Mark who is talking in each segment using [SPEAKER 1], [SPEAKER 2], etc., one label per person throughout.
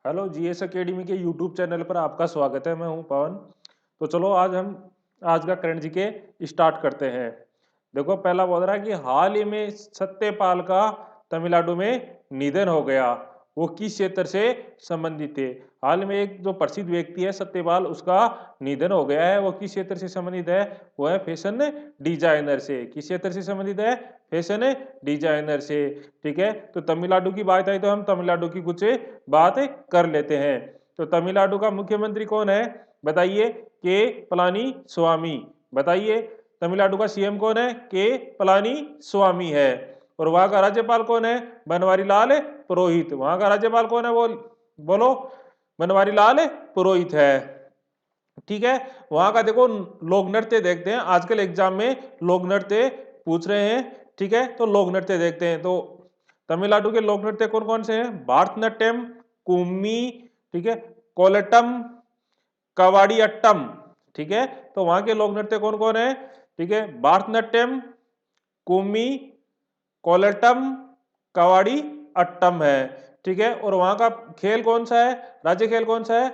[SPEAKER 1] Hello GS academy के YouTube channel पर आपका स्वागत है। मैं हूं पवन। तो चलो आज हम आज का करंट जीके स्टार्ट करते हैं। देखो पहला बोल रहा है कि हाल ही में सत्यपाल का तमिलनाडु में निधन हो गया। वो किस क्षेत्र से संबंधित थे? हाल में एक जो प्रसिद्ध व्यक्ति है सत्यपाल, उसका निधन हो गया है। वो किस क्षेत्र से संबंधित है? वो है फैशन डिजाइनर से। किस क्षेत्र से संबंधित है? फैशन डिजाइनर से। ठीक है, तो तमिलनाडु की बात आई तो हम तमिलनाडु की कुछ बात कर लेते हैं। तो तमिलनाडु का मुख्यमंत्री कौन है? बताइए। के पलानी स्वामी। बताइए। तमिलनाडु का सीएम कौन है? के पलानी स्वामी है। और वहां का राज्यपाल कौन है? बनवारी लाल पुरोहित। वहां का राज्यपाल कौन है? बोलो। बनवारी लाल पुरोहित है। ठीक है, वहां का देखो लोक नृत्य देखते हैं। आजकल एग्जाम में लोक नृत्य पूछ रहे हैं। ठीक है, तो लोक नृत्य देखते हैं। तो तमिलनाडु के लोक नृत्य कौन कौन से हैं? भारतनाट्यम, कुम्मी, ठीक है, कोलटम, कवाड़ी अट्टम। ठीक है, तो वहां के लोक नृत्य कौन कौन है? ठीक है, भारतनाट्यम, कुम्मी, कोलटम, कवाड़ी अट्टम है। ठीक है, और वहां का खेल कौन सा है? राज्य खेल कौन सा है?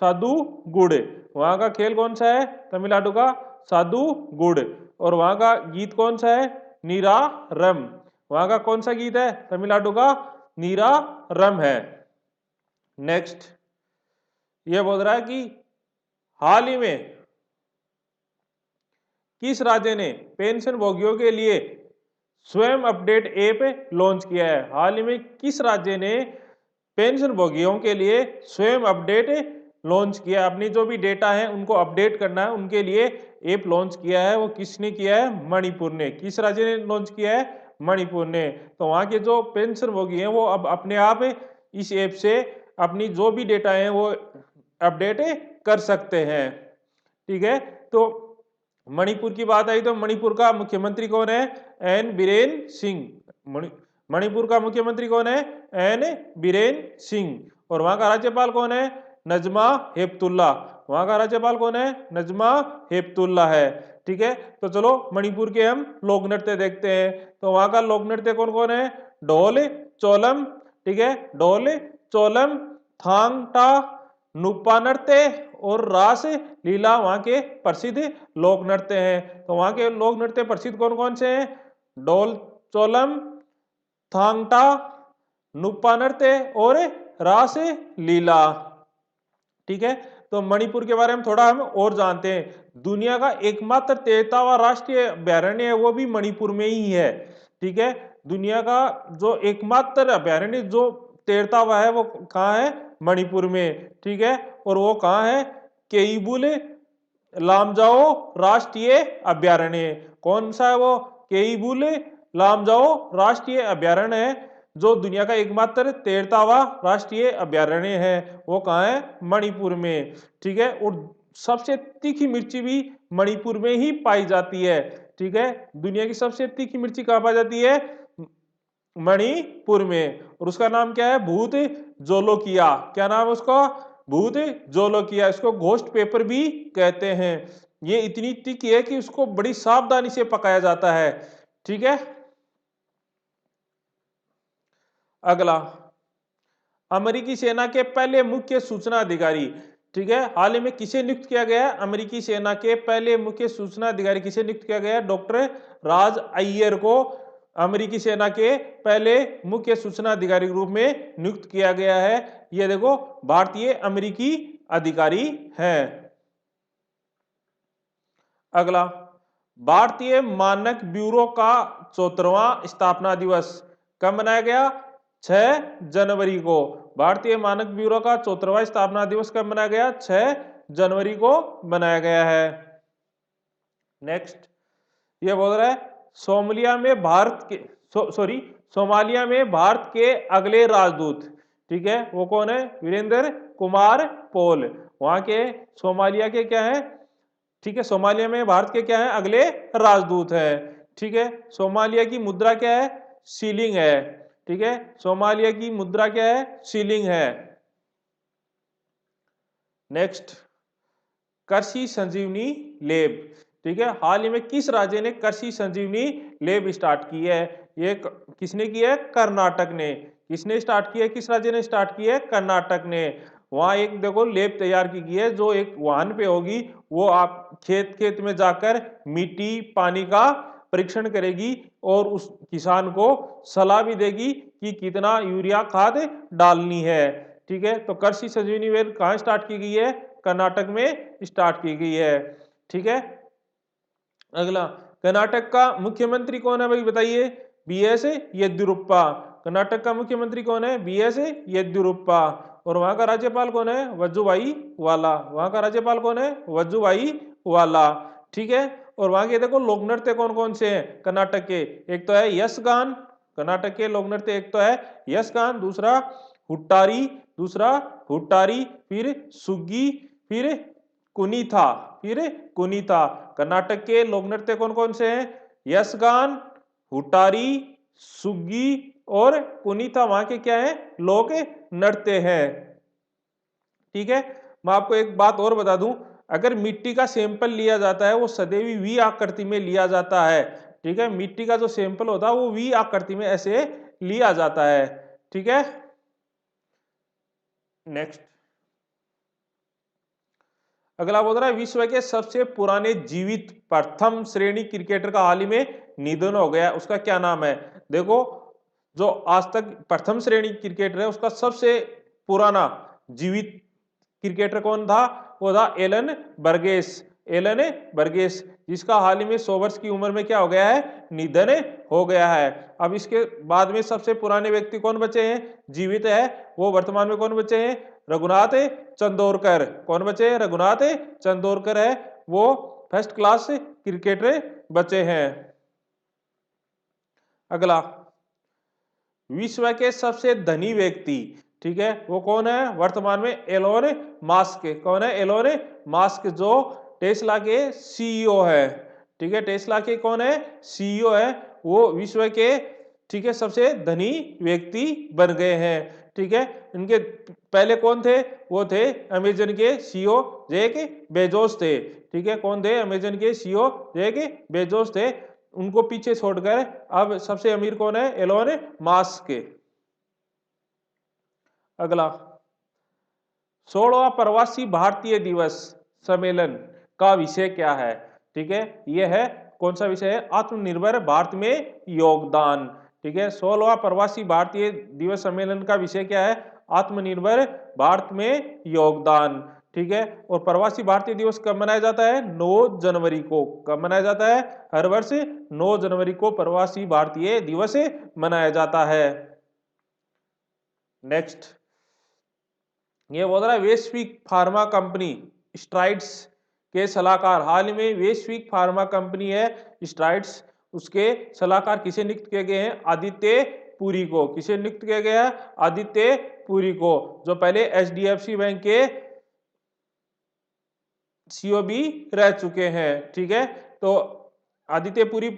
[SPEAKER 1] साधु गुड़। वहां का खेल कौन सा है? तमिलनाडु का साधु गुड़। और वहां का गीत कौन सा है? नीरा रम। वहां का कौन सा गीत है? तमिलनाडु का नीरा रम है। नेक्स्ट ये बोल रहा है कि हाल ही में किस राज्य ने पेंशन भोगियों के लिए स्वयं अपडेट ऐप लॉन्च किया है? हाल ही में किस राज्य ने पेंशन भोगियों के लिए स्वयं अपडेट लॉन्च किया है? अपनी जो भी डेटा है उनको अपडेट करना है, उनके लिए ऐप लॉन्च किया है। वो किसने किया है? मणिपुर ने। किस राज्य ने लॉन्च किया है? मणिपुर ने। तो वहां के जो पेंशन भोगी हैं वो अब अपने आप इस ऐप से अपनी जो भी डेटा है वो अपडेट कर सकते हैं। ठीक है, तो मणिपुर की बात आई तो मणिपुर का मुख्यमंत्री कौन है? एन बीरेन सिंह। मणिपुर का मुख्यमंत्री कौन है? एन बीरेन सिंह। और वहां का राज्यपाल कौन है? नजमा हेपतुल्ला। वहां का राज्यपाल कौन है? नजमा हेपतुल्ला है। ठीक है, तो चलो मणिपुर के हम लोक नृत्य देखते हैं। तो वहां का लोक नृत्य कौन कौन है? ढोल चोलम। ठीक है, ढोल चोलम, थांग टा, नुपा नृत्य और रास लीला वहां के प्रसिद्ध लोक नृत्य हैं। तो वहां के लोक नृत्य प्रसिद्ध कौन कौन से हैं? डोल चोलम, थांगटा, नुपा नृत्य और रास लीला। ठीक है, तो मणिपुर के बारे में थोड़ा हम और जानते हैं। दुनिया का एकमात्र 13वां राष्ट्रीय अभयारण्य है वो भी मणिपुर में ही है। ठीक है, दुनिया का जो एकमात्र अभयारण्य जो 13वां है वो कहाँ है? मणिपुर में। ठीक है, और वो कहाँ है? केईबुल लामजाओ राष्ट्रीय अभयारण्य। कौन सा है वो? केईबुल लामजाओ राष्ट्रीय अभयारण्य है, जो दुनिया का एकमात्र 13वां राष्ट्रीय अभयारण्य है। वो कहाँ है? मणिपुर में। ठीक है, और सबसे तीखी मिर्ची भी मणिपुर में ही पाई जाती है। ठीक है, दुनिया की सबसे तीखी मिर्ची कहाँ पाई जाती है? मणिपुर में। और उसका नाम क्या है? भूत जोलोकिया। क्या नाम है उसका? भूत जोलोकिया। इसको घोस्ट पेपर भी कहते हैं। ये इतनी तीखी है कि उसको बड़ी सावधानी से पकाया जाता है। ठीक है, अगला अमेरिकी सेना के पहले मुख्य सूचना अधिकारी। ठीक है, हाल ही में किसे नियुक्त किया गया है? अमेरिकी सेना के पहले मुख्य सूचना अधिकारी किसे नियुक्त किया गया है? डॉक्टर राज अय्यर को अमेरिकी सेना के पहले मुख्य सूचना अधिकारी के रूप में नियुक्त किया गया है। ये देखो भारतीय अमेरिकी अधिकारी हैं। अगला भारतीय मानक ब्यूरो का 74वां स्थापना दिवस कब मनाया गया? 6 जनवरी को। भारतीय मानक ब्यूरो का 74वां स्थापना दिवस कब मनाया गया? 6 जनवरी को मनाया गया है। नेक्स्ट ये बोल रहा है सोमालिया में भारत के सोमालिया में भारत के अगले राजदूत। ठीक है, वो कौन है? वीरेंद्र कुमार पॉल। वहां के सोमालिया के क्या है? ठीक है, सोमालिया में भारत के क्या है? अगले राजदूत है। ठीक है, सोमालिया की मुद्रा क्या है? सीलिंग है। ठीक है, सोमालिया की मुद्रा क्या है? सीलिंग है। नेक्स्ट कृषि संजीवनी लैब। ठीक है, हाल ही में किस राज्य ने कृषि संजीवनी लैब स्टार्ट की है? ये किसने की है? कर्नाटक ने। किसने स्टार्ट किया है, किस राज्य ने स्टार्ट किया है, कर्नाटक ने। वहां एक देखो लैब तैयार की गई है जो एक वाहन पे होगी, वो आप खेत खेत में जाकर मिट्टी पानी का परीक्षण करेगी और उस किसान को सलाह भी देगी कि कितना यूरिया खाद डालनी है। ठीक है, तो कृषि संजीवनी वैन कहाँ स्टार्ट की गई है, कर्नाटक में स्टार्ट की गई है। ठीक है, अगला कर्नाटक का मुख्यमंत्री कौन है भाई बताइए, बीएस येदियुरप्पा। कर्नाटक का मुख्यमंत्री कौन है, बीएस येदियुरप्पा। और वहां का राज्यपाल कौन है, वजुभाई वाला। वहां का राज्यपाल कौन है, वजुभाई वाला। ठीक है, और वहां के देखो लोक नृत्य कौन कौन से हैं कर्नाटक के, एक तो है यशगान। कर्नाटक के लोक नृत्य एक तो है यशगान, दूसरा हुट्टारी, दूसरा हुट्टारी, फिर सुग्गी, फिर कुनीथा, फिर कुनीता। कर्नाटक के लोक नृत्य कौन कौन से हैं, यशगान, हुटारी, सुग्गी और कुनीता वहां के क्या है, लोक नृत्य हैं। ठीक है, मैं आपको एक बात और बता दूं, अगर मिट्टी का सैंपल लिया जाता है वो सदैवी वी आकृति में लिया जाता है। ठीक है, मिट्टी का जो सैंपल होता है वो वी आकृति में ऐसे लिया जाता है। ठीक है, नेक्स्ट अगला बोल रहा है विश्व के सबसे पुराने जीवित प्रथम श्रेणी क्रिकेटर का हाल ही में निधन हो गया, उसका क्या नाम है। देखो, जो आज तक प्रथम श्रेणी क्रिकेटर है उसका सबसे पुराना जीवित क्रिकेटर कौन था, वो था एलन बर्गेस। एलन बर्गेस, जिसका हाल ही में 100 वर्ष की उम्र में क्या हो गया है, निधन हो गया है। अब इसके बाद में सबसे पुराने व्यक्ति कौन बचे हैं, जीवित है, वो वर्तमान में कौन बचे हैं, रघुनाथ चंदोरकर। कौन बचे हैं, रघुनाथ चंदोरकर है, वो फर्स्ट क्लास क्रिकेटर बचे हैं। अगला विश्व के सबसे धनी व्यक्ति, ठीक है, वो कौन है, वर्तमान में एलोन मास्क। कौन है, एलोन मास्क, जो टेस्ला के सीईओ है। ठीक है, टेस्ला के कौन है, सीईओ है, वो विश्व के, ठीक है, सबसे धनी व्यक्ति बन गए हैं। ठीक है, इनके पहले कौन थे, वो थे अमेजन के सीईओ जेक बेजोस थे। ठीक है, कौन थे, अमेजन के सीईओ जेक बेजोस थे। उनको पीछे छोड़कर अब सबसे अमीर कौन है, एलोन मास्क। अगला 16वां प्रवासी भारतीय दिवस सम्मेलन का विषय क्या है। ठीक है, यह है कौन सा विषय है, आत्मनिर्भर भारत में योगदान। ठीक है, 16वां प्रवासी भारतीय दिवस सम्मेलन का विषय क्या है, आत्मनिर्भर भारत में योगदान। ठीक है, और प्रवासी भारतीय दिवस कब मनाया जाता है, 9 जनवरी को। कब मनाया जाता है, हर वर्ष 9 जनवरी को प्रवासी भारतीय दिवस मनाया जाता है। नेक्स्ट ये बोल रहा है वैश्विक फार्मा कंपनी स्ट्राइड्स के सलाहकार, हाल ही में वैश्विक फार्मा कंपनी है स्ट्राइड्स, उसके सलाहकार किसे नियुक्त किए गए हैं, आदित्य पुरी को। किसे नियुक्त किया गया है, आदित्य पुरी को, जो पहले एचडीएफसी बैंक के सीईओ भी रह चुके हैं। ठीक है, तो आदित्य पुरी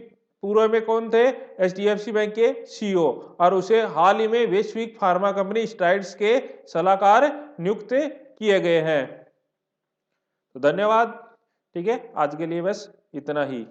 [SPEAKER 1] पूर्व में कौन थे, एचडीएफसी बैंक के सीईओ, और उसे हाल ही में वैश्विक फार्मा कंपनी स्ट्राइड्स के सलाहकार नियुक्त किए गए हैं। तो धन्यवाद। ठीक है, आज के लिए बस इतना ही।